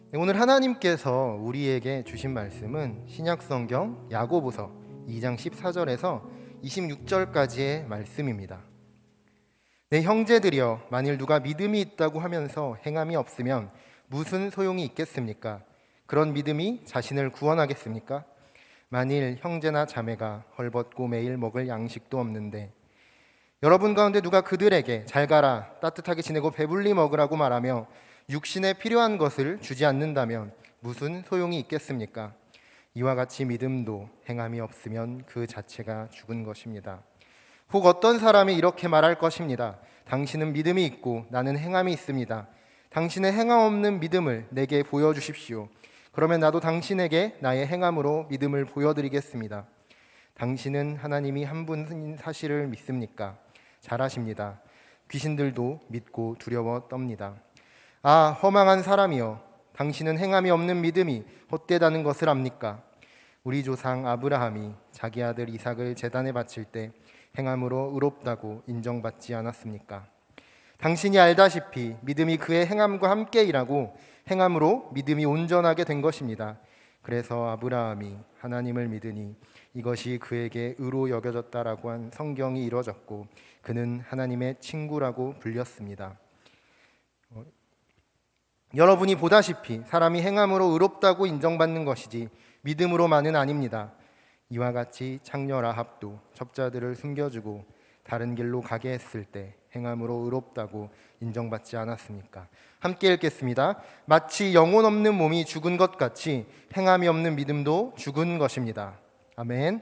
네, 오늘 하나님께서 우리에게 주신 말씀은 신약성경 야고보서 2장 14절에서 26절까지의 말씀입니다. 내 형제들이여, 만일 누가 믿음이 있다고 하면서 행함이 없으면 무슨 소용이 있겠습니까? 그런 믿음이 자신을 구원하겠습니까? 만일 형제나 자매가 헐벗고 매일 먹을 양식도 없는데 여러분 가운데 누가 그들에게 잘 가라, 따뜻하게 지내고 배불리 먹으라고 말하며 육신에 필요한 것을 주지 않는다면 무슨 소용이 있겠습니까? 이와 같이 믿음도 행함이 없으면 그 자체가 죽은 것입니다. 혹 어떤 사람이 이렇게 말할 것입니다. 당신은 믿음이 있고 나는 행함이 있습니다. 당신의 행함 없는 믿음을 내게 보여주십시오. 그러면 나도 당신에게 나의 행함으로 믿음을 보여드리겠습니다. 당신은 하나님이 한 분인 사실을 믿습니까? 잘하십니다. 귀신들도 믿고 두려워 떱니다. 아, 허망한 사람이여, 당신은 행함이 없는 믿음이 헛되다는 것을 압니까? 우리 조상 아브라함이 자기 아들 이삭을 제단에 바칠 때 행함으로 의롭다고 인정받지 않았습니까? 당신이 알다시피 믿음이 그의 행함과 함께 일하고 행함으로 믿음이 온전하게 된 것입니다. 그래서 아브라함이 하나님을 믿으니 이것이 그에게 의로 여겨졌다라고 한 성경이 이루어졌고 그는 하나님의 친구라고 불렸습니다. 여러분이 보다시피 사람이 행함으로 의롭다고 인정받는 것이지 믿음으로만은 아닙니다. 이와 같이 창녀 라합도 접자들을 숨겨주고 다른 길로 가게 했을 때 행함으로 의롭다고 인정받지 않았습니까? 함께 읽겠습니다. 마치 영혼 없는 몸이 죽은 것 같이 행함이 없는 믿음도 죽은 것입니다. 아멘.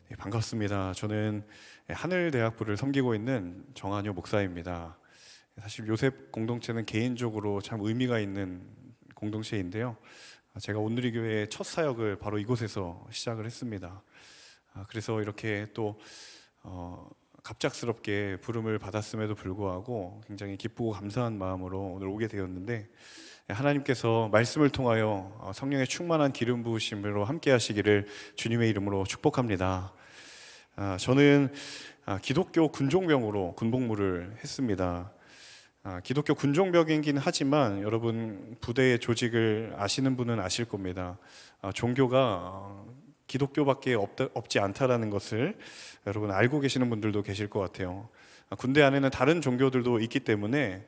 네, 반갑습니다. 저는 하늘대학부를 섬기고 있는 정한효 목사입니다. 사실 요셉 공동체는 개인적으로 참 의미가 있는 공동체인데요. 제가 온누리교회의 첫 사역을 바로 이곳에서 시작을 했습니다. 그래서 이렇게 또 갑작스럽게 부름을 받았음에도 불구하고 굉장히 기쁘고 감사한 마음으로 오늘 오게 되었는데, 하나님께서 말씀을 통하여 성령의 충만한 기름 부으심으로 함께 하시기를 주님의 이름으로 축복합니다. 저는 기독교 군종병으로 군복무를 했습니다. 기독교 군종병이긴 하지만 여러분 부대의 조직을 아시는 분은 아실 겁니다. 종교가 기독교밖에 없지 않다라는 것을 여러분 알고 계시는 분들도 계실 것 같아요. 군대 안에는 다른 종교들도 있기 때문에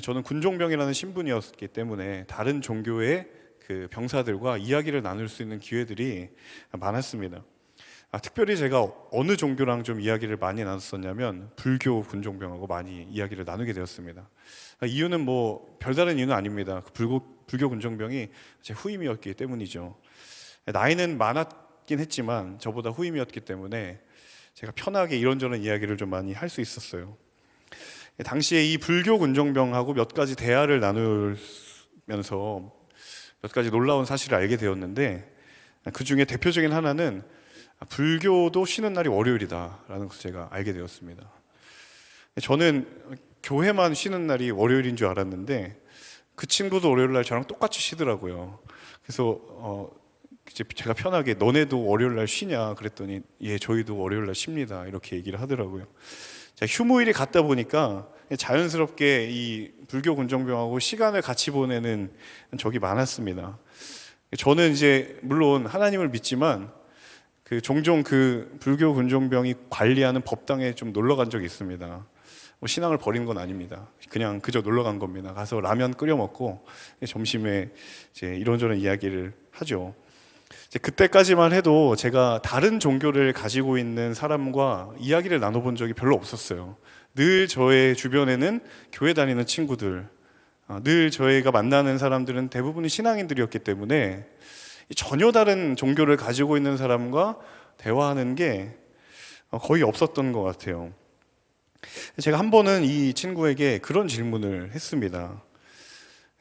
저는 군종병이라는 신분이었기 때문에 다른 종교의 그 병사들과 이야기를 나눌 수 있는 기회들이 많았습니다. 특별히 제가 어느 종교랑 좀 이야기를 많이 나눴었냐면 불교 군종병하고 많이 이야기를 나누게 되었습니다. 이유는 뭐 별다른 이유는 아닙니다. 불교 군종병이 제 후임이었기 때문이죠. 나이는 많았긴 했지만 저보다 후임이었기 때문에 제가 편하게 이런저런 이야기를 좀 많이 할 수 있었어요. 당시에 이 불교 군종병하고 몇 가지 대화를 나누면서 몇 가지 놀라운 사실을 알게 되었는데, 그 중에 대표적인 하나는 불교도 쉬는 날이 월요일이다라는 것을 제가 알게 되었습니다. 저는 교회만 쉬는 날이 월요일인 줄 알았는데 그 친구도 월요일 날 저랑 똑같이 쉬더라고요. 그래서 이제 제가 편하게 너네도 월요일 날 쉬냐 그랬더니 예, 저희도 월요일 날 쉽니다 이렇게 얘기를 하더라고요. 제가 휴무일이 갔다 보니까 자연스럽게 이 불교 군종병하고 시간을 같이 보내는 적이 많았습니다. 저는 이제 물론 하나님을 믿지만 종종 그 불교 군종병이 관리하는 법당에 좀 놀러 간 적이 있습니다. 뭐 신앙을 버린 건 아닙니다. 그냥 그저 놀러 간 겁니다. 가서 라면 끓여 먹고 점심에 이제 이런저런 이야기를 하죠. 이제 그때까지만 해도 제가 다른 종교를 가지고 있는 사람과 이야기를 나눠본 적이 별로 없었어요. 늘 저의 주변에는 교회 다니는 친구들, 늘 저희가 만나는 사람들은 대부분이 신앙인들이었기 때문에 전혀 다른 종교를 가지고 있는 사람과 대화하는 게 거의 없었던 것 같아요. 제가 한 번은 이 친구에게 그런 질문을 했습니다.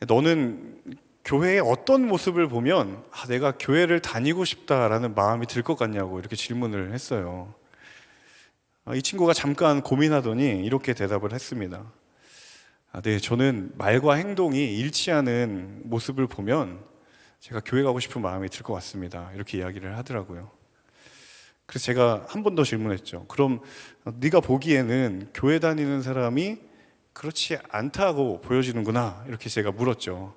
너는 교회의 어떤 모습을 보면 내가 교회를 다니고 싶다라는 마음이 들 것 같냐고 이렇게 질문을 했어요. 이 친구가 잠깐 고민하더니 이렇게 대답을 했습니다. 네, 저는 말과 행동이 일치하는 모습을 보면 제가 교회 가고 싶은 마음이 들 것 같습니다. 이렇게 이야기를 하더라고요. 그래서 제가 한 번 더 질문했죠. 그럼 네가 보기에는 교회 다니는 사람이 그렇지 않다고 보여지는구나. 이렇게 제가 물었죠.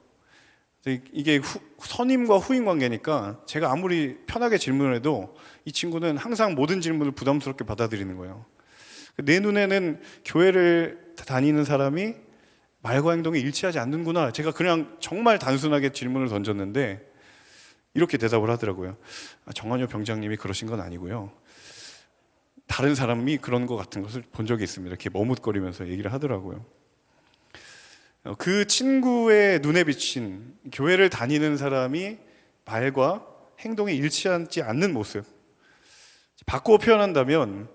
이게 선임과 후임 관계니까 제가 아무리 편하게 질문을 해도 이 친구는 항상 모든 질문을 부담스럽게 받아들이는 거예요. 내 눈에는 교회를 다니는 사람이 말과 행동이 일치하지 않는구나. 제가 그냥 정말 단순하게 질문을 던졌는데 이렇게 대답을 하더라고요. 정한효 병장님이 그러신 건 아니고요. 다른 사람이 그런 것 같은 것을 본 적이 있습니다. 이렇게 머뭇거리면서 얘기를 하더라고요. 그 친구의 눈에 비친 교회를 다니는 사람이 말과 행동이 일치하지 않는 모습, 바꾸어 표현한다면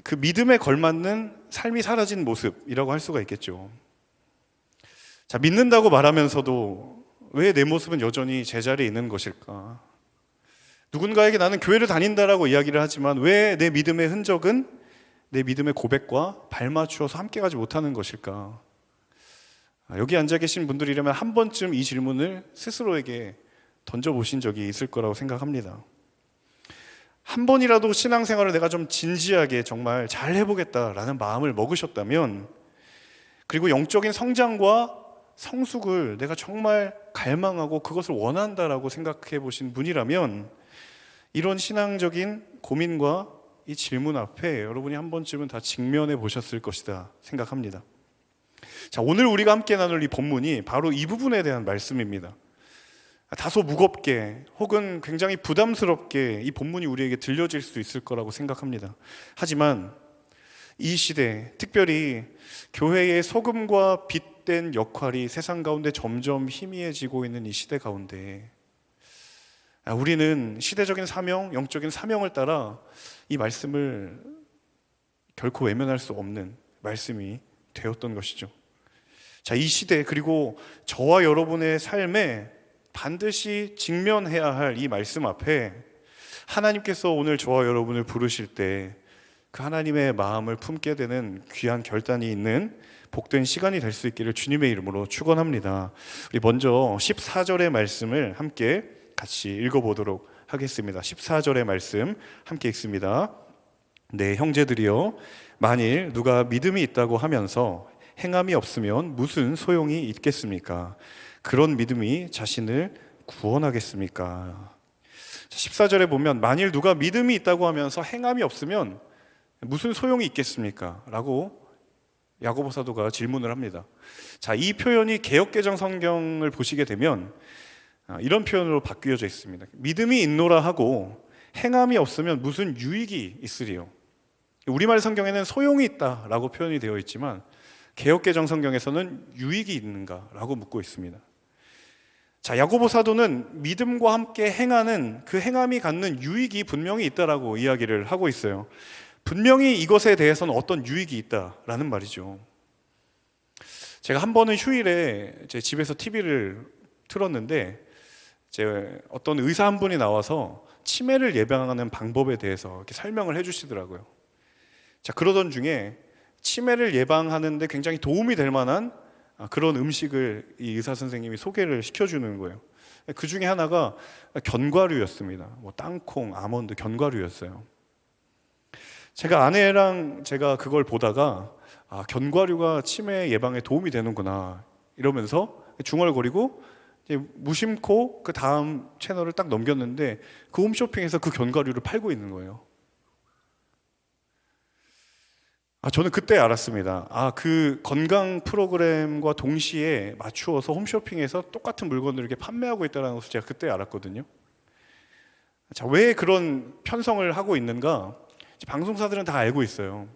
그 믿음에 걸맞는 삶이 사라진 모습이라고 할 수가 있겠죠. 자, 믿는다고 말하면서도 왜 내 모습은 여전히 제자리에 있는 것일까? 누군가에게 나는 교회를 다닌다라고 이야기를 하지만 왜 내 믿음의 흔적은 내 믿음의 고백과 발맞추어서 함께 가지 못하는 것일까? 여기 앉아 계신 분들이라면 한 번쯤 이 질문을 스스로에게 던져보신 적이 있을 거라고 생각합니다. 한 번이라도 신앙생활을 내가 좀 진지하게 정말 잘 해보겠다라는 마음을 먹으셨다면, 그리고 영적인 성장과 성숙을 내가 정말 갈망하고 그것을 원한다라고 생각해 보신 분이라면 이런 신앙적인 고민과 이 질문 앞에 여러분이 한 번쯤은 다 직면해 보셨을 것이다 생각합니다. 자, 오늘 우리가 함께 나눌 이 본문이 바로 이 부분에 대한 말씀입니다. 다소 무겁게 혹은 굉장히 부담스럽게 이 본문이 우리에게 들려질 수도 있을 거라고 생각합니다. 하지만 이 시대, 특별히 교회의 소금과 빛된 역할이 세상 가운데 점점 희미해지고 있는 이 시대 가운데 우리는 시대적인 사명, 영적인 사명을 따라 이 말씀을 결코 외면할 수 없는 말씀이 되었던 것이죠. 자, 이 시대, 그리고 저와 여러분의 삶에 반드시 직면해야 할 이 말씀 앞에 하나님께서 오늘 저와 여러분을 부르실 때 그 하나님의 마음을 품게 되는 귀한 결단이 있는 복된 시간이 될 수 있기를 주님의 이름으로 축원합니다. 우리 먼저 14절의 말씀을 함께 같이 읽어보도록 하겠습니다. 14절의 말씀 함께 읽습니다. 네, 형제들이여, 만일 누가 믿음이 있다고 하면서 행함이 없으면 무슨 소용이 있겠습니까? 그런 믿음이 자신을 구원하겠습니까? 14절에 보면 만일 누가 믿음이 있다고 하면서 행함이 없으면 무슨 소용이 있겠습니까? 라고 야고보 사도가 질문을 합니다. 자, 이 표현이 개역개정 성경을 보시게 되면 이런 표현으로 바뀌어져 있습니다. 믿음이 있노라 하고 행함이 없으면 무슨 유익이 있으리요? 우리말 성경에는 소용이 있다라고 표현이 되어 있지만 개역개정 성경에서는 유익이 있는가라고 묻고 있습니다. 자, 야고보 사도는 믿음과 함께 행하는 그 행함이 갖는 유익이 분명히 있다라고 이야기를 하고 있어요. 분명히 이것에 대해서는 어떤 유익이 있다라는 말이죠. 제가 한 번은 휴일에 제 집에서 TV를 틀었는데 어떤 의사 한 분이 나와서 치매를 예방하는 방법에 대해서 이렇게 설명을 해주시더라고요. 자, 그러던 중에 치매를 예방하는데 굉장히 도움이 될 만한 그런 음식을 이 의사 선생님이 소개를 시켜주는 거예요. 그 중에 하나가 견과류였습니다. 뭐 땅콩, 아몬드, 견과류였어요. 제가 아내랑 제가 그걸 보다가 견과류가 치매 예방에 도움이 되는구나 이러면서 중얼거리고 무심코 그 다음 채널을 딱 넘겼는데 그 홈쇼핑에서 그 견과류를 팔고 있는 거예요. 저는 그때 알았습니다. 그 건강 프로그램과 동시에 맞추어서 홈쇼핑에서 똑같은 물건들을 이렇게 판매하고 있다는 것을 제가 그때 알았거든요. 자, 왜 그런 편성을 하고 있는가? 방송사들은 다 알고 있어요.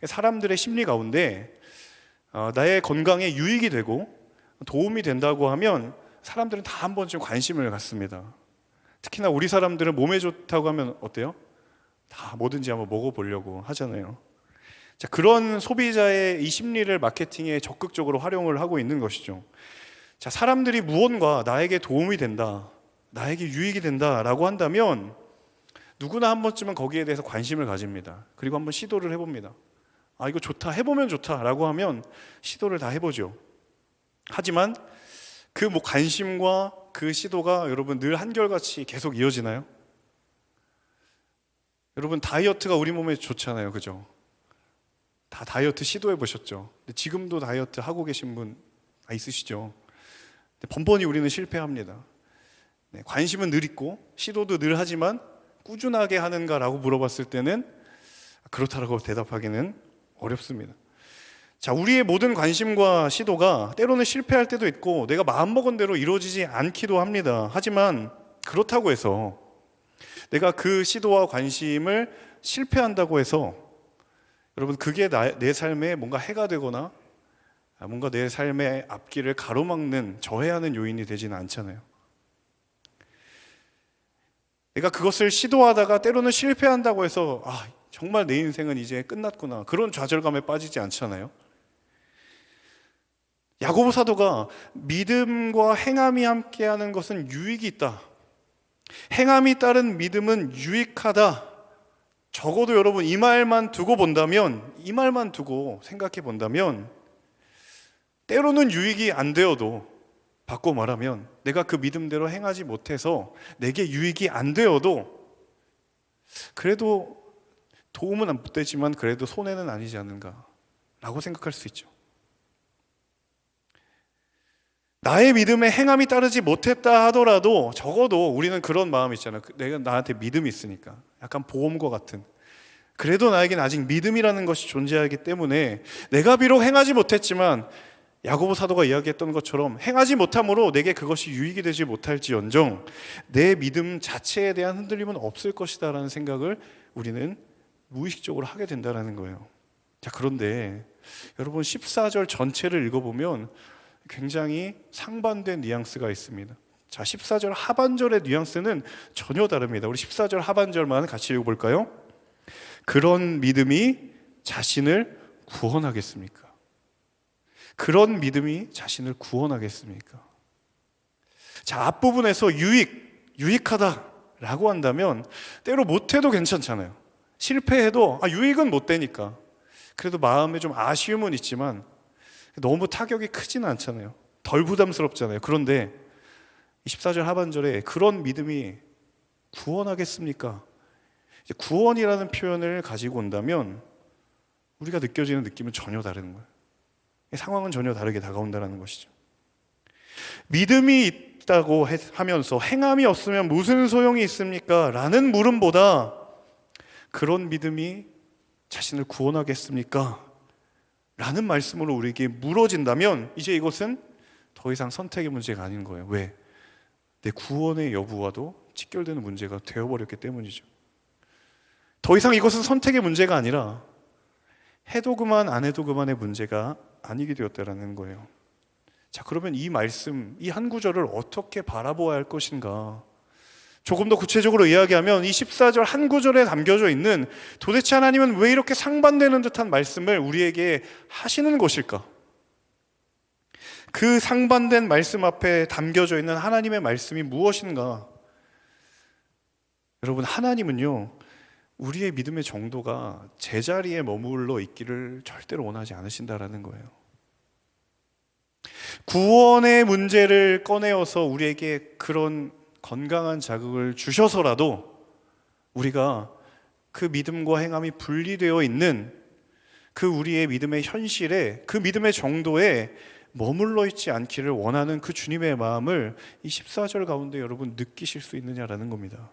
사람들의 심리 가운데 나의 건강에 유익이 되고 도움이 된다고 하면 사람들은 다 한 번쯤 관심을 갖습니다. 특히나 우리 사람들은 몸에 좋다고 하면 어때요? 다 뭐든지 한번 먹어보려고 하잖아요. 자, 그런 소비자의 이 심리를 마케팅에 적극적으로 활용을 하고 있는 것이죠. 자, 사람들이 무언가 나에게 도움이 된다, 나에게 유익이 된다라고 한다면 누구나 한 번쯤은 거기에 대해서 관심을 가집니다. 그리고 한번 시도를 해봅니다. 이거 좋다, 해보면 좋다라고 하면 시도를 다 해보죠. 하지만 그 관심과 그 시도가 여러분 늘 한결같이 계속 이어지나요? 여러분 다이어트가 우리 몸에 좋잖아요, 그죠? 다 다이어트 시도해 보셨죠? 근데 지금도 다이어트 하고 계신 분 있으시죠? 번번이 우리는 실패합니다. 관심은 늘 있고 시도도 늘 하지만 꾸준하게 하는가라고 물어봤을 때는 그렇다라고 대답하기는 어렵습니다. 자, 우리의 모든 관심과 시도가 때로는 실패할 때도 있고 내가 마음먹은 대로 이루어지지 않기도 합니다. 하지만 그렇다고 해서 내가 그 시도와 관심을 실패한다고 해서 여러분 그게 내 삶에 뭔가 해가 되거나 뭔가 내 삶의 앞길을 가로막는 저해하는 요인이 되지는 않잖아요. 내가 그것을 시도하다가 때로는 실패한다고 해서 정말 내 인생은 이제 끝났구나, 그런 좌절감에 빠지지 않잖아요. 야고보 사도가 믿음과 행함이 함께하는 것은 유익이 있다, 행함이 따른 믿음은 유익하다, 적어도 여러분 이 말만 두고 본다면, 이 말만 두고 생각해 본다면 때로는 유익이 안 되어도, 바꿔 말하면 내가 그 믿음대로 행하지 못해서 내게 유익이 안 되어도 그래도 도움은 안 되지만 그래도 손해는 아니지 않는가 라고 생각할 수 있죠. 나의 믿음에 행함이 따르지 못했다 하더라도 적어도 우리는 그런 마음이 있잖아요. 내가 나한테 믿음이 있으니까, 약간 보험과 같은, 그래도 나에겐 아직 믿음이라는 것이 존재하기 때문에 내가 비록 행하지 못했지만 야고보 사도가 이야기했던 것처럼 행하지 못함으로 내게 그것이 유익이 되지 못할지언정 내 믿음 자체에 대한 흔들림은 없을 것이다 라는 생각을 우리는 무의식적으로 하게 된다는 거예요. 자, 그런데 여러분 14절 전체를 읽어보면 굉장히 상반된 뉘앙스가 있습니다. 자, 14절 하반절의 뉘앙스는 전혀 다릅니다. 우리 14절 하반절만 같이 읽어볼까요? 그런 믿음이 자신을 구원하겠습니까? 그런 믿음이 자신을 구원하겠습니까? 자, 앞부분에서 유익하다라고 한다면 때로 못해도 괜찮잖아요. 실패해도 유익은 못 되니까 그래도 마음에 좀 아쉬움은 있지만 너무 타격이 크지는 않잖아요. 덜 부담스럽잖아요. 그런데 24절 하반절에 그런 믿음이 구원하겠습니까? 이제 구원이라는 표현을 가지고 온다면 우리가 느껴지는 느낌은 전혀 다른 거예요. 상황은 전혀 다르게 다가온다는 것이죠. 믿음이 있다고 하면서 행함이 없으면 무슨 소용이 있습니까? 라는 물음보다 그런 믿음이 자신을 구원하겠습니까? 라는 말씀으로 우리에게 물어진다면 이제 이것은 더 이상 선택의 문제가 아닌 거예요. 왜? 내 구원의 여부와도 직결되는 문제가 되어버렸기 때문이죠. 더 이상 이것은 선택의 문제가 아니라 해도 그만 안 해도 그만의 문제가 아니게 되었다라는 거예요. 자, 그러면 이 말씀, 이 한 구절을 어떻게 바라보아야 할 것인가? 조금 더 구체적으로 이야기하면 이 14절 한 구절에 담겨져 있는 도대체 하나님은 왜 이렇게 상반되는 듯한 말씀을 우리에게 하시는 것일까? 그 상반된 말씀 앞에 담겨져 있는 하나님의 말씀이 무엇인가? 여러분, 하나님은요, 우리의 믿음의 정도가 제자리에 머물러 있기를 절대로 원하지 않으신다라는 거예요. 구원의 문제를 꺼내어서 우리에게 그런 건강한 자극을 주셔서라도 우리가 그 믿음과 행함이 분리되어 있는 그 우리의 믿음의 현실에, 그 믿음의 정도에 머물러 있지 않기를 원하는 그 주님의 마음을 이 14절 가운데 여러분 느끼실 수 있느냐라는 겁니다.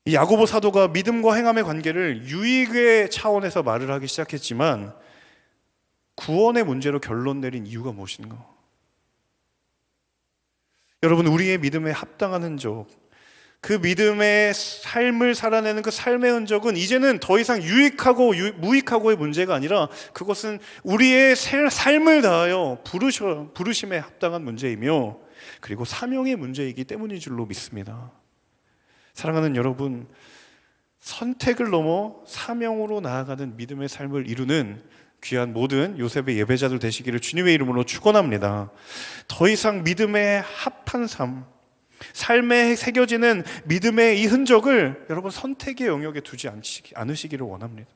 이 야고보 사도가 믿음과 행함의 관계를 유익의 차원에서 말을 하기 시작했지만 구원의 문제로 결론 내린 이유가 무엇인가? 여러분, 우리의 믿음에 합당한 흔적, 그 믿음의 삶을 살아내는 그 삶의 흔적은 이제는 더 이상 유익하고 무익하고의 문제가 아니라 그것은 우리의 삶을 다하여 부르심에 합당한 문제이며 그리고 사명의 문제이기 때문인 줄로 믿습니다. 사랑하는 여러분, 선택을 넘어 사명으로 나아가는 믿음의 삶을 이루는 귀한 모든 요셉의 예배자들 되시기를 주님의 이름으로 축원합니다. 더 이상 믿음에 합한 삶에 새겨지는 믿음의 이 흔적을 여러분 선택의 영역에 두지 않으시기를 원합니다.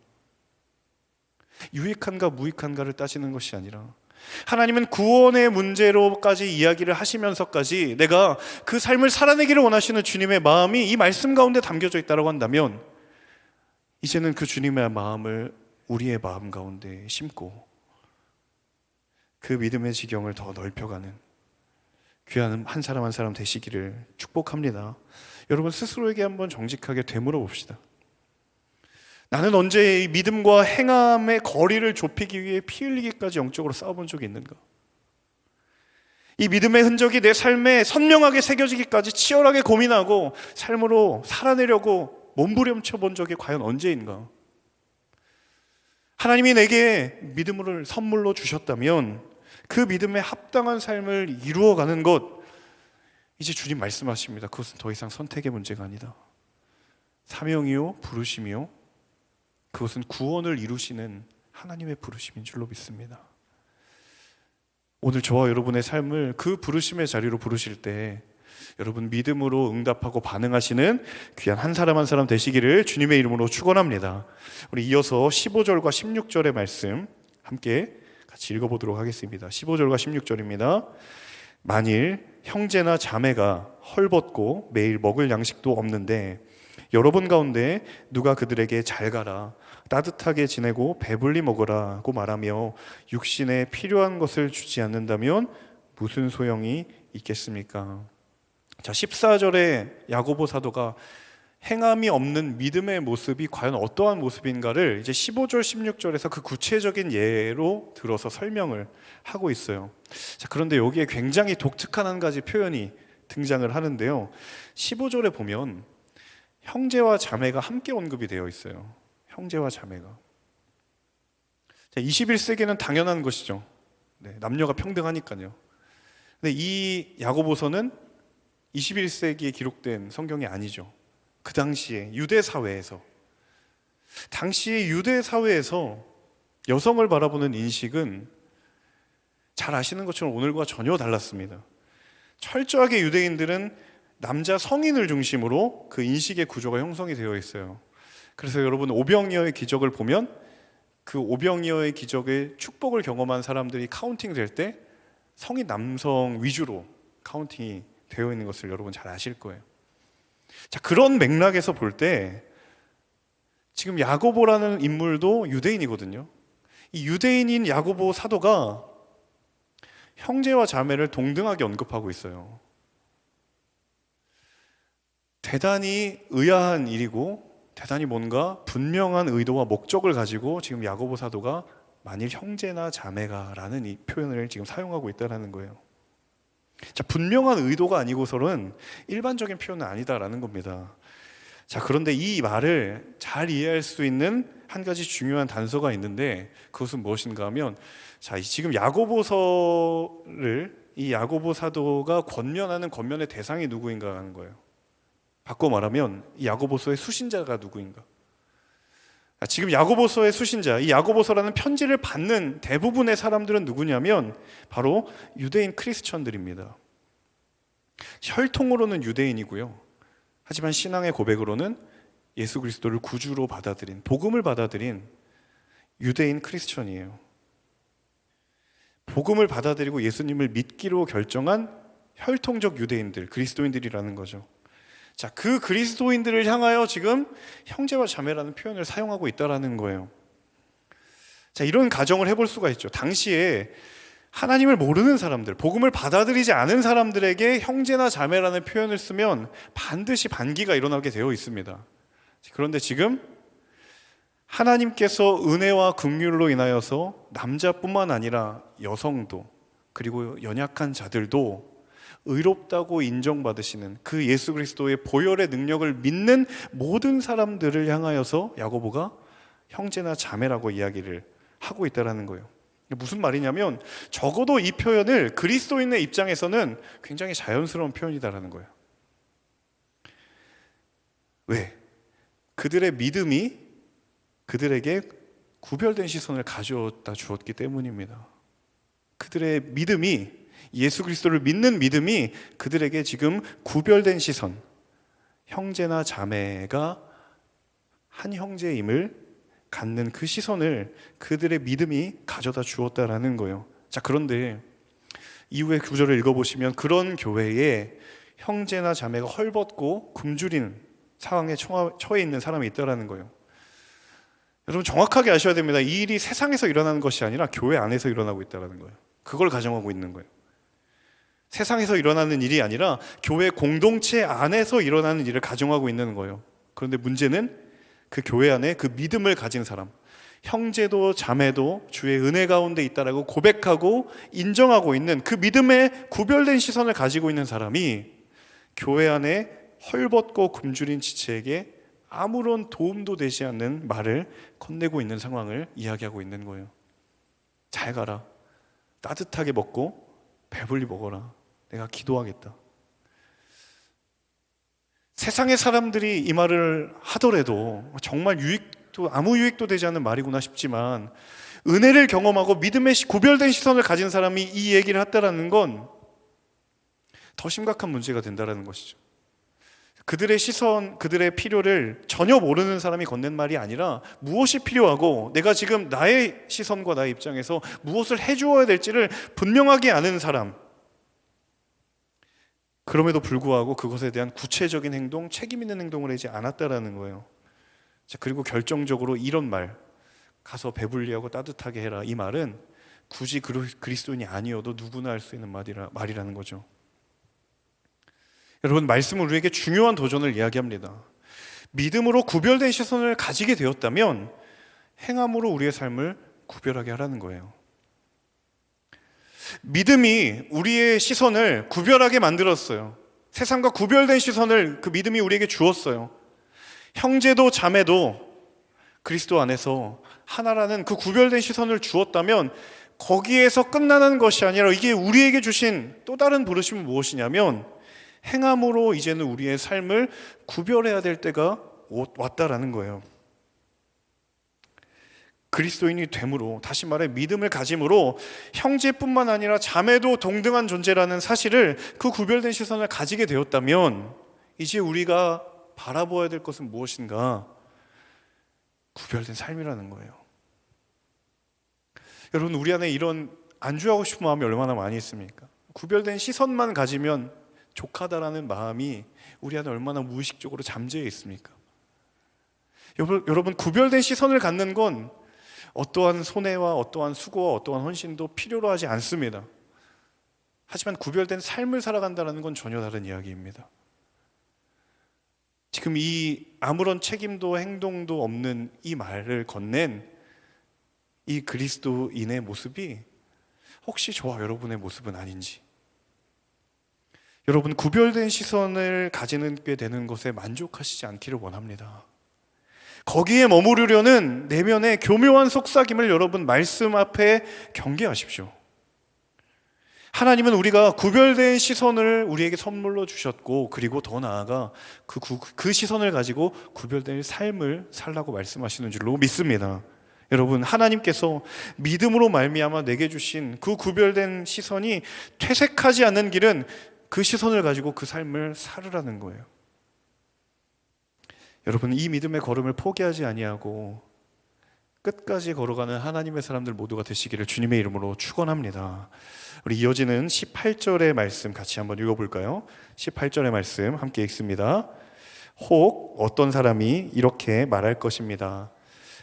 유익한가 무익한가를 따지는 것이 아니라 하나님은 구원의 문제로까지 이야기를 하시면서까지 내가 그 삶을 살아내기를 원하시는 주님의 마음이 이 말씀 가운데 담겨져 있다고 한다면 이제는 그 주님의 마음을 우리의 마음 가운데 심고 그 믿음의 지경을 더 넓혀가는 귀한 한 사람 한 사람 되시기를 축복합니다. 여러분 스스로에게 한번 정직하게 되물어 봅시다. 나는 언제 이 믿음과 행함의 거리를 좁히기 위해 피 흘리기까지 영적으로 싸워본 적이 있는가? 이 믿음의 흔적이 내 삶에 선명하게 새겨지기까지 치열하게 고민하고 삶으로 살아내려고 몸부림쳐 본 적이 과연 언제인가? 하나님이 내게 믿음을 선물로 주셨다면 그 믿음에 합당한 삶을 이루어가는 것, 이제 주님 말씀하십니다. 그것은 더 이상 선택의 문제가 아니다. 사명이요 부르심이요, 그것은 구원을 이루시는 하나님의 부르심인 줄로 믿습니다. 오늘 저와 여러분의 삶을 그 부르심의 자리로 부르실 때 여러분 믿음으로 응답하고 반응하시는 귀한 한 사람 한 사람 되시기를 주님의 이름으로 축원합니다. 우리 이어서 15절과 16절의 말씀 함께 같이 읽어보도록 하겠습니다. 15절과 16절입니다. 만일 형제나 자매가 헐벗고 매일 먹을 양식도 없는데 여러분 가운데 누가 그들에게 잘 가라, 따뜻하게 지내고 배불리 먹으라고 말하며 육신에 필요한 것을 주지 않는다면 무슨 소용이 있겠습니까? 자, 14절에 야고보 사도가 행함이 없는 믿음의 모습이 과연 어떠한 모습인가를 이제 15절, 16절에서 그 구체적인 예로 들어서 설명을 하고 있어요. 자, 그런데 여기에 굉장히 독특한 한 가지 표현이 등장을 하는데요. 15절에 보면 형제와 자매가 함께 언급이 되어 있어요. 형제와 자매가. 자, 21세기에는 당연한 것이죠. 네, 남녀가 평등하니까요. 근데 이 야고보서는 21세기에 기록된 성경이 아니죠. 그 당시에 유대 사회에서, 당시의 유대 사회에서 여성을 바라보는 인식은 잘 아시는 것처럼 오늘과 전혀 달랐습니다. 철저하게 유대인들은 남자 성인을 중심으로 그 인식의 구조가 형성이 되어 있어요. 그래서 여러분 오병이어의 기적을 보면 그 오병이어의 기적의 축복을 경험한 사람들이 카운팅 될 때 성인 남성 위주로 카운팅이 되어 있는 것을 여러분 잘 아실 거예요. 자, 그런 맥락에서 볼 때 지금 야고보라는 인물도 유대인이거든요. 이 유대인인 야고보 사도가 형제와 자매를 동등하게 언급하고 있어요. 대단히 의아한 일이고 대단히 뭔가 분명한 의도와 목적을 가지고 지금 야고보 사도가 만일 형제나 자매가 라는 이 표현을 지금 사용하고 있다는 거예요. 자, 분명한 의도가 아니고서는 일반적인 표현은 아니다라는 겁니다. 자, 그런데 이 말을 잘 이해할 수 있는 한 가지 중요한 단서가 있는데 그것은 무엇인가 하면, 자, 지금 야고보서를 이 야고보 사도가 권면하는 권면의 대상이 누구인가 하는 거예요. 바꿔 말하면 이 야고보서의 수신자가 누구인가. 지금 야고보서의 수신자, 이 야고보서라는 편지를 받는 대부분의 사람들은 누구냐면 바로 유대인 크리스천들입니다. 혈통으로는 유대인이고요. 하지만 신앙의 고백으로는 예수 그리스도를 구주로 받아들인, 복음을 받아들인 유대인 크리스천이에요. 복음을 받아들이고 예수님을 믿기로 결정한 혈통적 유대인들, 그리스도인들이라는 거죠. 자, 그 그리스도인들을 향하여 지금 형제와 자매라는 표현을 사용하고 있다라는 거예요. 자, 이런 가정을 해볼 수가 있죠. 당시에 하나님을 모르는 사람들, 복음을 받아들이지 않은 사람들에게 형제나 자매라는 표현을 쓰면 반드시 반기가 일어나게 되어 있습니다. 그런데 지금 하나님께서 은혜와 긍휼로 인하여서 남자뿐만 아니라 여성도, 그리고 연약한 자들도 의롭다고 인정받으시는 그 예수 그리스도의 보혈의 능력을 믿는 모든 사람들을 향하여서 야고보가 형제나 자매라고 이야기를 하고 있다는 거예요. 무슨 말이냐면 적어도 이 표현을 그리스도인의 입장에서는 굉장히 자연스러운 표현이다라는 거예요. 왜? 그들의 믿음이 그들에게 구별된 시선을 가져다 주었기 때문입니다. 그들의 믿음이, 예수 그리스도를 믿는 믿음이 그들에게 지금 구별된 시선, 형제나 자매가 한 형제임을 갖는 그 시선을 그들의 믿음이 가져다 주었다라는 거예요. 자, 그런데 이후의 구절을 읽어보시면 그런 교회에 형제나 자매가 헐벗고 굶주린 상황에 처해 있는 사람이 있다라는 거예요. 여러분 정확하게 아셔야 됩니다. 이 일이 세상에서 일어나는 것이 아니라 교회 안에서 일어나고 있다는 거예요. 그걸 가정하고 있는 거예요. 세상에서 일어나는 일이 아니라 교회 공동체 안에서 일어나는 일을 가정하고 있는 거예요. 그런데 문제는 그 교회 안에 그 믿음을 가진 사람, 형제도 자매도 주의 은혜 가운데 있다라고 고백하고 인정하고 있는 그 믿음의 구별된 시선을 가지고 있는 사람이 교회 안에 헐벗고 굶주린 지체에게 아무런 도움도 되지 않는 말을 건네고 있는 상황을 이야기하고 있는 거예요. 잘 가라. 따뜻하게 먹고 배불리 먹어라. 내가 기도하겠다. 세상의 사람들이 이 말을 하더라도 정말 아무 유익도 되지 않는 말이구나 싶지만, 은혜를 경험하고 믿음의 구별된 시선을 가진 사람이 이 얘기를 했다라는 건 더 심각한 문제가 된다는 것이죠. 그들의 시선, 그들의 필요를 전혀 모르는 사람이 건넨 말이 아니라 무엇이 필요하고 내가 지금 나의 시선과 나의 입장에서 무엇을 해주어야 될지를 분명하게 아는 사람, 그럼에도 불구하고 그것에 대한 구체적인 행동, 책임 있는 행동을 하지 않았다라는 거예요. 자, 그리고 결정적으로 이런 말, 가서 배불리하고 따뜻하게 해라, 이 말은 굳이 그리스도인이 아니어도 누구나 할 수 있는 말이라는 거죠. 여러분, 말씀은 우리에게 중요한 도전을 이야기합니다. 믿음으로 구별된 시선을 가지게 되었다면 행함으로 우리의 삶을 구별하게 하라는 거예요. 믿음이 우리의 시선을 구별하게 만들었어요. 세상과 구별된 시선을 그 믿음이 우리에게 주었어요. 형제도 자매도 그리스도 안에서 하나라는 그 구별된 시선을 주었다면 거기에서 끝나는 것이 아니라 이게 우리에게 주신 또 다른 부르심은 무엇이냐면 행함으로 이제는 우리의 삶을 구별해야 될 때가 왔다라는 거예요. 그리스도인이 됨으로, 다시 말해 믿음을 가짐으로 형제뿐만 아니라 자매도 동등한 존재라는 사실을, 그 구별된 시선을 가지게 되었다면 이제 우리가 바라보아야 될 것은 무엇인가? 구별된 삶이라는 거예요. 여러분, 우리 안에 이런 안주하고 싶은 마음이 얼마나 많이 있습니까? 구별된 시선만 가지면 족하다라는 마음이 우리 안에 얼마나 무의식적으로 잠재해 있습니까? 여러분, 구별된 시선을 갖는 건 어떠한 손해와 어떠한 수고와 어떠한 헌신도 필요로 하지 않습니다. 하지만 구별된 삶을 살아간다는 건 전혀 다른 이야기입니다. 지금 이 아무런 책임도 행동도 없는 이 말을 건넨 이 그리스도인의 모습이 혹시 저와 여러분의 모습은 아닌지, 여러분, 구별된 시선을 가지게 되는 것에 만족하시지 않기를 원합니다. 거기에 머무르려는 내면의 교묘한 속삭임을 여러분 말씀 앞에 경계하십시오. 하나님은 우리가 구별된 시선을 우리에게 선물로 주셨고, 그리고 더 나아가 그 시선을 가지고 구별된 삶을 살라고 말씀하시는 줄로 믿습니다. 여러분, 하나님께서 믿음으로 말미암아 내게 주신 그 구별된 시선이 퇴색하지 않는 길은 그 시선을 가지고 그 삶을 살으라는 거예요. 여러분, 이 믿음의 걸음을 포기하지 아니하고 끝까지 걸어가는 하나님의 사람들 모두가 되시기를 주님의 이름으로 축원합니다. 우리 이어지는 18절의 말씀 같이 한번 읽어볼까요? 18절의 말씀 함께 읽습니다. 혹 어떤 사람이 이렇게 말할 것입니다.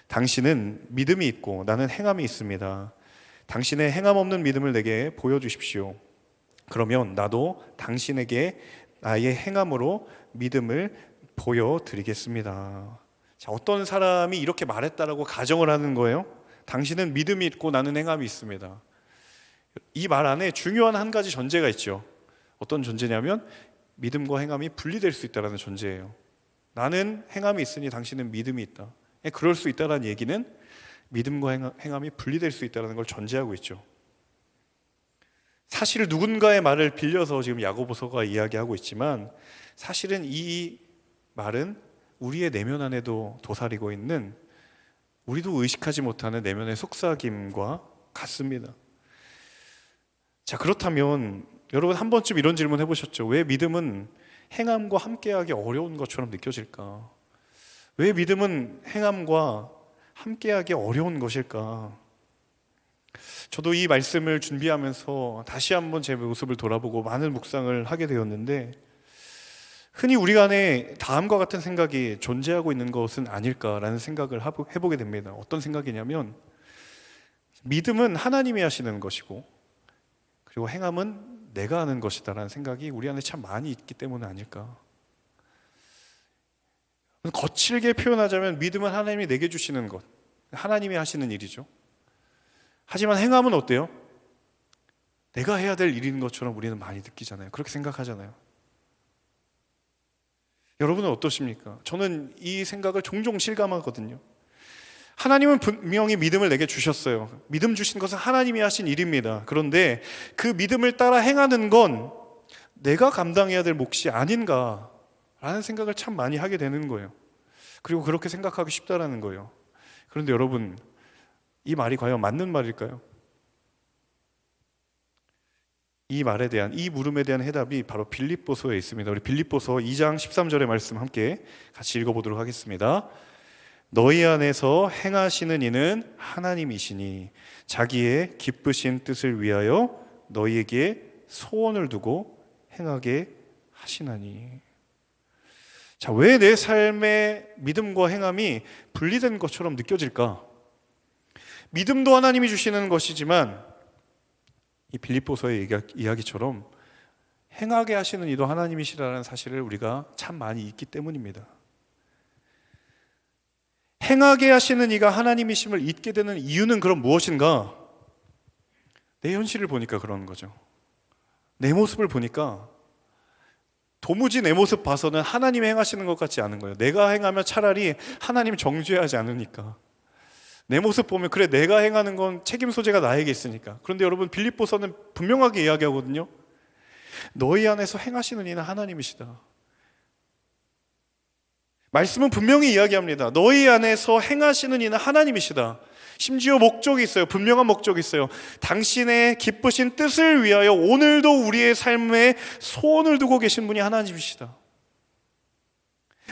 당신은 믿음이 있고 나는 행함이 있습니다. 당신의 행함 없는 믿음을 내게 보여주십시오. 그러면 나도 당신에게 나의 행함으로 믿음을 보여드리겠습니다. 자, 어떤 사람이 이렇게 말했다라고 가정을 하는 거예요? 당신은 믿음이 있고 나는 행함이 있습니다. 이 말 안에 중요한 한 가지 전제가 있죠. 어떤 전제냐면 믿음과 행함이 분리될 수 있다는 전제예요. 나는 행함이 있으니 당신은 믿음이 있다. 그럴 수 있다는 얘기는 믿음과 행함이 분리될 수 있다는 걸 전제하고 있죠. 사실 누군가의 말을 빌려서 지금 야고보서가 이야기하고 있지만, 사실은 이 말은 우리의 내면 안에도 도사리고 있는, 우리도 의식하지 못하는 내면의 속삭임과 같습니다. 자, 그렇다면 여러분 한 번쯤 이런 질문 해보셨죠? 왜 믿음은 행함과 함께하기 어려운 것처럼 느껴질까? 왜 믿음은 행함과 함께하기 어려운 것일까? 저도 이 말씀을 준비하면서 다시 한번 제 모습을 돌아보고 많은 묵상을 하게 되었는데, 흔히 우리 안에 다음과 같은 생각이 존재하고 있는 것은 아닐까라는 생각을 해보게 됩니다. 어떤 생각이냐면, 믿음은 하나님이 하시는 것이고 그리고 행함은 내가 하는 것이다라는 생각이 우리 안에 참 많이 있기 때문은 아닐까. 거칠게 표현하자면 믿음은 하나님이 내게 주시는 것, 하나님이 하시는 일이죠. 하지만 행함은 어때요? 내가 해야 될 일인 것처럼 우리는 많이 느끼잖아요. 그렇게 생각하잖아요. 여러분은 어떠십니까? 저는 이 생각을 종종 실감하거든요. 하나님은 분명히 믿음을 내게 주셨어요. 믿음 주신 것은 하나님이 하신 일입니다. 그런데 그 믿음을 따라 행하는 건 내가 감당해야 될 몫이 아닌가라는 생각을 참 많이 하게 되는 거예요. 그리고 그렇게 생각하기 쉽다라는 거예요. 그런데 여러분, 이 말이 과연 맞는 말일까요? 이 말에 대한, 이 물음에 대한 해답이 바로 빌립보서에 있습니다. 우리 빌립보서 2장 13절의 말씀 함께 같이 읽어보도록 하겠습니다. 너희 안에서 행하시는 이는 하나님이시니 자기의 기쁘신 뜻을 위하여 너희에게 소원을 두고 행하게 하시나니. 자, 왜 내 삶의 믿음과 행함이 분리된 것처럼 느껴질까? 믿음도 하나님이 주시는 것이지만 이 빌립보서의 이야기처럼 행하게 하시는 이도 하나님이시라는 사실을 우리가 참 많이 잊기 때문입니다. 행하게 하시는 이가 하나님이심을 잊게 되는 이유는 그럼 무엇인가? 내 현실을 보니까 그런 거죠. 내 모습을 보니까 도무지 내 모습 봐서는 하나님이 행하시는 것 같지 않은 거예요. 내가 행하면 차라리 하나님 정죄하지 않으니까. 내 모습 보면 그래, 내가 행하는 건 책임 소재가 나에게 있으니까. 그런데 여러분, 빌립보서는 분명하게 이야기하거든요. 너희 안에서 행하시는 이는 하나님이시다. 말씀은 분명히 이야기합니다. 너희 안에서 행하시는 이는 하나님이시다. 심지어 목적이 있어요. 분명한 목적이 있어요. 당신의 기쁘신 뜻을 위하여 오늘도 우리의 삶에 소원을 두고 계신 분이 하나님이시다.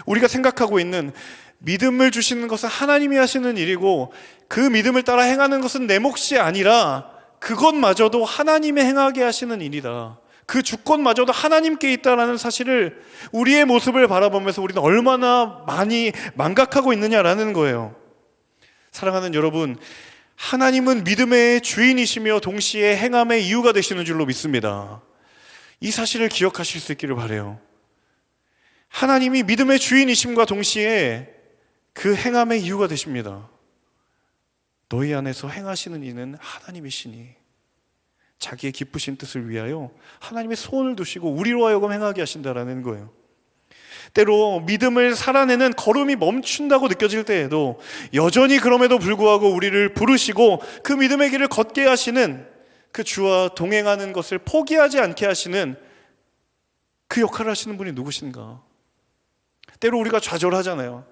우리가 생각하고 있는 믿음을 주시는 것은 하나님이 하시는 일이고 그 믿음을 따라 행하는 것은 내 몫이 아니라 그것마저도 하나님이 행하게 하시는 일이다. 그 주권마저도 하나님께 있다라는 사실을 우리의 모습을 바라보면서 우리는 얼마나 많이 망각하고 있느냐라는 거예요. 사랑하는 여러분, 하나님은 믿음의 주인이시며 동시에 행함의 이유가 되시는 줄로 믿습니다. 이 사실을 기억하실 수 있기를 바라요. 하나님이 믿음의 주인이심과 동시에 그 행함의 이유가 되십니다. 너희 안에서 행하시는 이는 하나님이시니 자기의 기쁘신 뜻을 위하여 하나님의 소원을 두시고 우리로 하여금 행하게 하신다라는 거예요. 때로 믿음을 살아내는 걸음이 멈춘다고 느껴질 때에도 여전히 그럼에도 불구하고 우리를 부르시고 그 믿음의 길을 걷게 하시는, 그 주와 동행하는 것을 포기하지 않게 하시는 그 역할을 하시는 분이 누구신가? 때로 우리가 좌절하잖아요.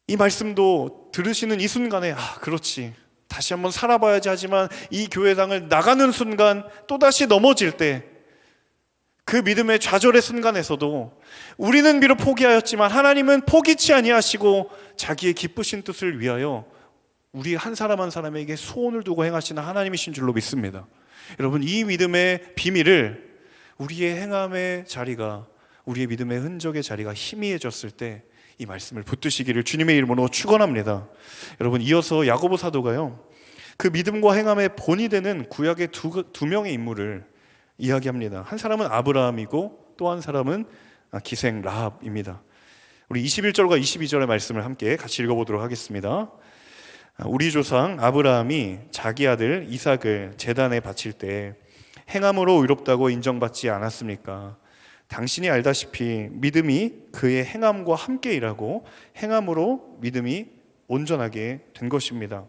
이 말씀도 들으시는 이 순간에 그렇지, 다시 한번 살아봐야지 하지만 이 교회당을 나가는 순간 또다시 넘어질 때 그 믿음의 좌절의 순간에서도 우리는 비록 포기하였지만 하나님은 포기치 아니하시고 자기의 기쁘신 뜻을 위하여 우리 한 사람 한 사람에게 소원을 두고 행하시는 하나님이신 줄로 믿습니다. 여러분, 이 믿음의 비밀을 우리의 행함의 자리가, 우리의 믿음의 흔적의 자리가 희미해졌을 때 이 말씀을 붙드시기를 주님의 이름으로 축원합니다. 여러분, 이어서 야고보 사도가요, 그 믿음과 행함의 본이 되는 구약의 두 명의 인물을 이야기합니다. 한 사람은 아브라함이고 또 한 사람은 기생 라합입니다. 우리 21절과 22절의 말씀을 함께 같이 읽어보도록 하겠습니다. 우리 조상 아브라함이 자기 아들 이삭을 제단에 바칠 때 행함으로 의롭다고 인정받지 않았습니까? 당신이 알다시피 믿음이 그의 행함과 함께 일하고 행함으로 믿음이 온전하게 된 것입니다.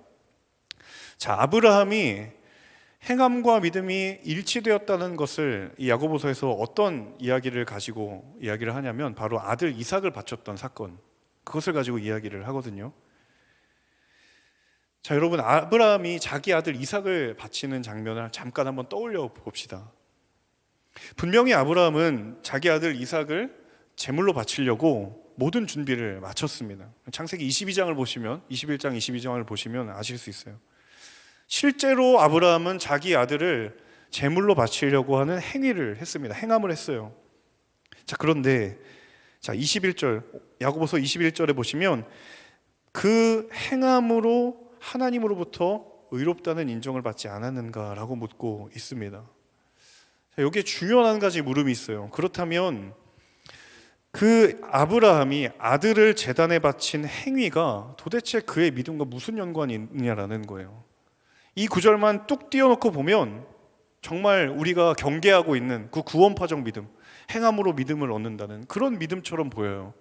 자, 아브라함이 행함과 믿음이 일치되었다는 것을 이 야고보서에서 어떤 이야기를 가지고 이야기를 하냐면 바로 아들 이삭을 바쳤던 사건, 그것을 가지고 이야기를 하거든요. 자, 여러분, 아브라함이 자기 아들 이삭을 바치는 장면을 잠깐 한번 떠올려 봅시다. 분명히 아브라함은 자기 아들 이삭을 제물로 바치려고 모든 준비를 마쳤습니다. 창세기 22장을 보시면, 21장 22장을 보시면 아실 수 있어요. 실제로 아브라함은 자기 아들을 제물로 바치려고 하는 행위를 했습니다. 행함을 했어요. 자, 그런데 21절, 야고보서 21절에 보시면 그 행함으로 하나님으로부터 의롭다는 인정을 받지 않았는가라고 묻고 있습니다. 자, 여기에 중요한 한 가지 물음이 있어요. 그렇다면 그 아브라함이 아들을 제단에 바친 행위가 도대체 그의 믿음과 무슨 연관이 있느냐라는 거예요. 이 구절만 뚝 띄워놓고 보면 정말 우리가 경계하고 있는 그 구원파적 믿음, 행함으로 믿음을 얻는다는 그런 믿음처럼 보여요.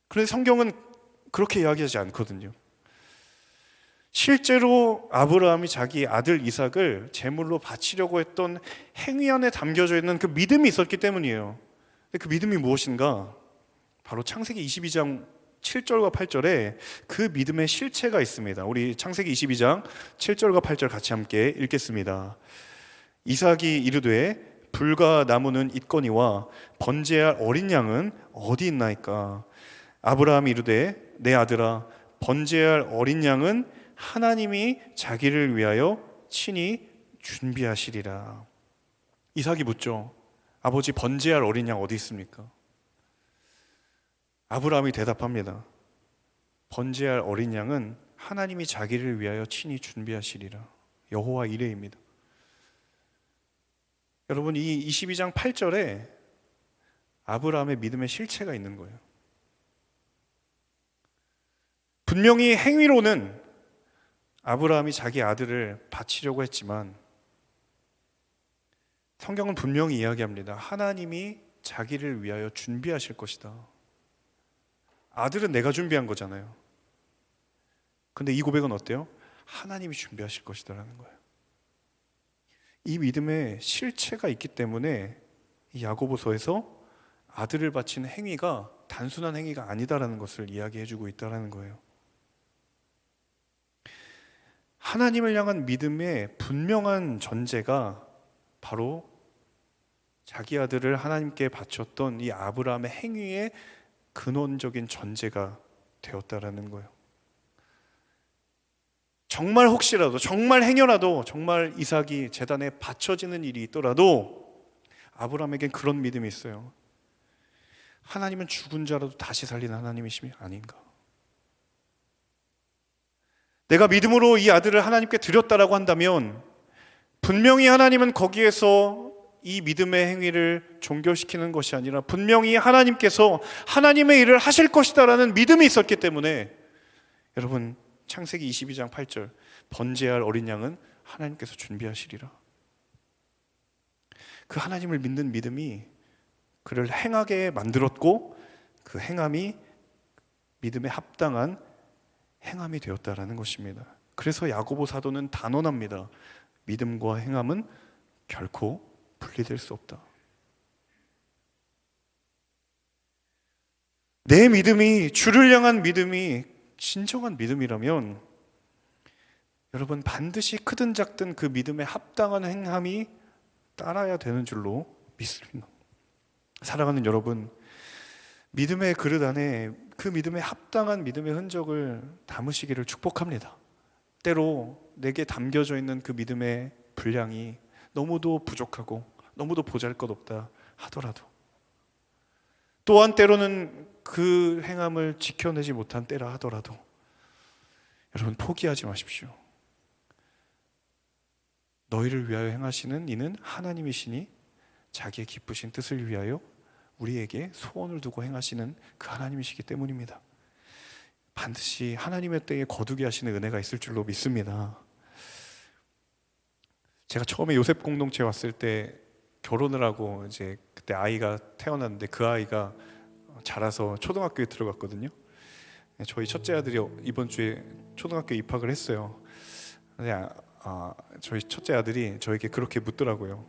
그런데 성경은 그렇게 이야기하지 않거든요. 실제로 아브라함이 자기 아들 이삭을 제물로 바치려고 했던 행위 안에 담겨져 있는 그 믿음이 있었기 때문이에요. 근데 그 믿음이 무엇인가? 바로 창세기 22장 7절과 8절에 그 믿음의 실체가 있습니다. 우리 창세기 22장 7절과 8절 같이 함께 읽겠습니다. 이삭이 이르되 불과 나무는 있거니와 번제할 어린 양은 어디 있나이까? 아브라함이 이르되 내 아들아 번제할 어린 양은 하나님이 자기를 위하여 친히 준비하시리라. 이삭이 묻죠. 아버지, 번제할 어린 양 어디 있습니까? 아브라함이 대답합니다. 번제할 어린 양은 하나님이 자기를 위하여 친히 준비하시리라. 여호와 이레입니다. 여러분, 이 22장 8절에 아브라함의 믿음의 실체가 있는 거예요. 분명히 행위로는 아브라함이 자기 아들을 바치려고 했지만 성경은 분명히 이야기합니다. 하나님이 자기를 위하여 준비하실 것이다. 아들은 내가 준비한 거잖아요. 근데 이 고백은 어때요? 하나님이 준비하실 것이다라는 거예요. 이 믿음의 실체가 있기 때문에 이 야고보서에서 아들을 바치는 행위가 단순한 행위가 아니다라는 것을 이야기해주고 있다라는 거예요. 하나님을 향한 믿음의 분명한 전제가 바로 자기 아들을 하나님께 바쳤던 이 아브라함의 행위의 근원적인 전제가 되었다라는 거예요. 정말 혹시라도, 정말 행여라도, 정말 이삭이 제단에 바쳐지는 일이 있더라도 아브라함에겐 그런 믿음이 있어요. 하나님은 죽은 자라도 다시 살리는 하나님이심이 아닌가. 내가 믿음으로 이 아들을 하나님께 드렸다라고 한다면 분명히 하나님은 거기에서 이 믿음의 행위를 종결시키는 것이 아니라 분명히 하나님께서 하나님의 일을 하실 것이다라는 믿음이 있었기 때문에 여러분, 창세기 22장 8절 번제할 어린 양은 하나님께서 준비하시리라. 그 하나님을 믿는 믿음이 그를 행하게 만들었고 그 행함이 믿음에 합당한 행함이 되었다라는 것입니다. 그래서 야고보 사도는 단언합니다. 믿음과 행함은 결코 분리될 수 없다. 내 믿음이, 주를 향한 믿음이 진정한 믿음이라면 여러분, 반드시 크든 작든 그 믿음에 합당한 행함이 따라야 되는 줄로 믿습니다. 사랑하는 여러분, 믿음의 그릇 안에 그 믿음에 합당한 믿음의 흔적을 담으시기를 축복합니다. 때로 내게 담겨져 있는 그 믿음의 분량이 너무도 부족하고 너무도 보잘것없다 하더라도, 또한 때로는 그 행함을 지켜내지 못한 때라 하더라도 여러분, 포기하지 마십시오. 너희를 위하여 행하시는 이는 하나님이시니 자기의 기쁘신 뜻을 위하여 우리에게 소원을 두고 행하시는 그 하나님이시기 때문입니다. 반드시 하나님의 때에 거두게 하시는 은혜가 있을 줄로 믿습니다. 제가 처음에 요셉 공동체에 왔을 때 결혼을 하고 이제 그때 아이가 태어났는데 그 아이가 자라서 초등학교에 들어갔거든요. 저희 첫째 아들이 이번 주에 초등학교에 입학을 했어요. 근데 저희 첫째 아들이 저에게 그렇게 묻더라고요.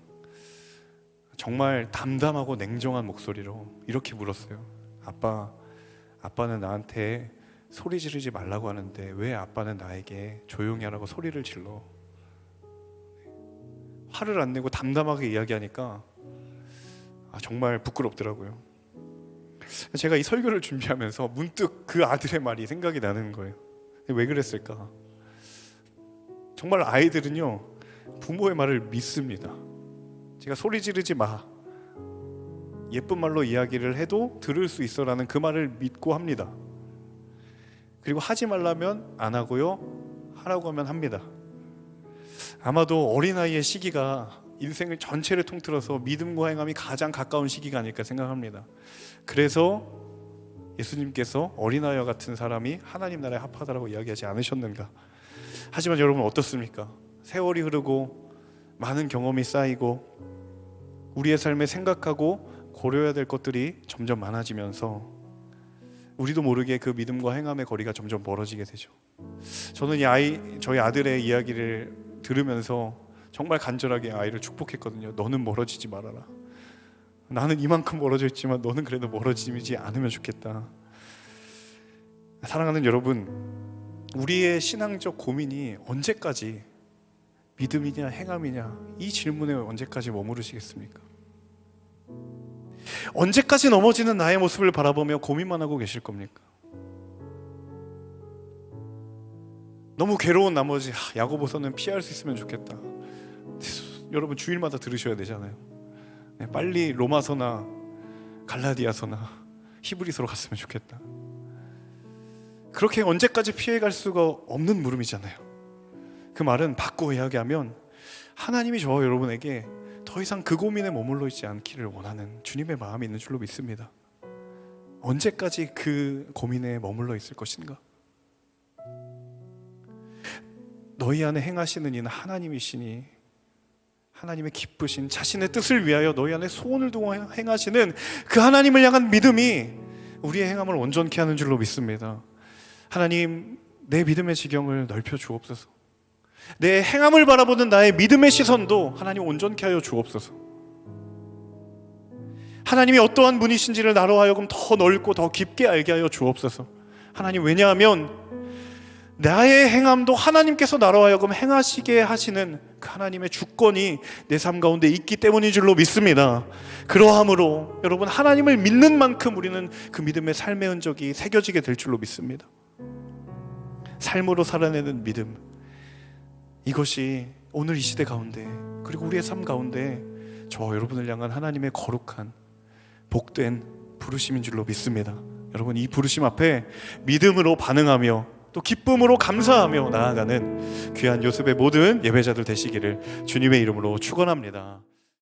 정말 담담하고 냉정한 목소리로 이렇게 물었어요. 아빠는 나한테 소리 지르지 말라고 하는데 왜 아빠는 나에게 조용히 하라고 소리를 질러? 화를 안 내고 담담하게 이야기하니까 정말 부끄럽더라고요. 제가 이 설교를 준비하면서 문득 그 아들의 말이 생각이 나는 거예요. 왜 그랬을까? 정말 아이들은요, 부모의 말을 믿습니다. 제가 소리 지르지 마, 예쁜 말로 이야기를 해도 들을 수 있어라는 그 말을 믿고 합니다. 그리고 하지 말라면 안 하고요, 하라고 하면 합니다. 아마도 어린아이의 시기가 인생을 전체를 통틀어서 믿음과 행함이 가장 가까운 시기가 아닐까 생각합니다. 그래서 예수님께서 어린아이와 같은 사람이 하나님 나라에 합하다라고 이야기하지 않으셨는가. 하지만 여러분 어떻습니까? 세월이 흐르고 많은 경험이 쌓이고 우리의 삶에 생각하고 고려해야 될 것들이 점점 많아지면서 우리도 모르게 그 믿음과 행함의 거리가 점점 멀어지게 되죠. 저는 저희 아들의 이야기를 들으면서 정말 간절하게 아이를 축복했거든요. 너는 멀어지지 말아라. 나는 이만큼 멀어져 있지만 너는 그래도 멀어지지 않으면 좋겠다. 사랑하는 여러분, 우리의 신앙적 고민이 언제까지 믿음이냐 행함이냐 이 질문에 언제까지 머무르시겠습니까? 언제까지 넘어지는 나의 모습을 바라보며 고민만 하고 계실 겁니까? 너무 괴로운 나머지 야고보서는 피할 수 있으면 좋겠다. 여러분 주일마다 들으셔야 되잖아요. 빨리 로마서나 갈라디아서나 히브리서로 갔으면 좋겠다. 그렇게 언제까지 피해갈 수가 없는 물음이잖아요. 그 말은 바꾸어 이야기하면 하나님이 저와 여러분에게 더 이상 그 고민에 머물러 있지 않기를 원하는 주님의 마음이 있는 줄로 믿습니다. 언제까지 그 고민에 머물러 있을 것인가? 너희 안에 행하시는 이는 하나님이시니 하나님의 기쁘신 자신의 뜻을 위하여 너희 안에 소원을 두고 행하시는 그 하나님을 향한 믿음이 우리의 행함을 온전케 하는 줄로 믿습니다. 하나님, 내 믿음의 지경을 넓혀 주옵소서. 내 행함을 바라보는 나의 믿음의 시선도 하나님 온전케 하여 주옵소서. 하나님이 어떠한 분이신지를 나로 하여금 더 넓고 더 깊게 알게 하여 주옵소서. 하나님, 왜냐하면 나의 행함도 하나님께서 나로 하여금 행하시게 하시는 그 하나님의 주권이 내 삶 가운데 있기 때문인 줄로 믿습니다. 그러함으로 여러분, 하나님을 믿는 만큼 우리는 그 믿음의 삶의 흔적이 새겨지게 될 줄로 믿습니다. 삶으로 살아내는 믿음, 이것이 오늘 이 시대 가운데 그리고 우리의 삶 가운데 저와 여러분을 향한 하나님의 거룩한 복된 부르심인 줄로 믿습니다. 여러분, 이 부르심 앞에 믿음으로 반응하며 또 기쁨으로 감사하며 나아가는 귀한 요셉의 모든 예배자들 되시기를 주님의 이름으로 축원합니다.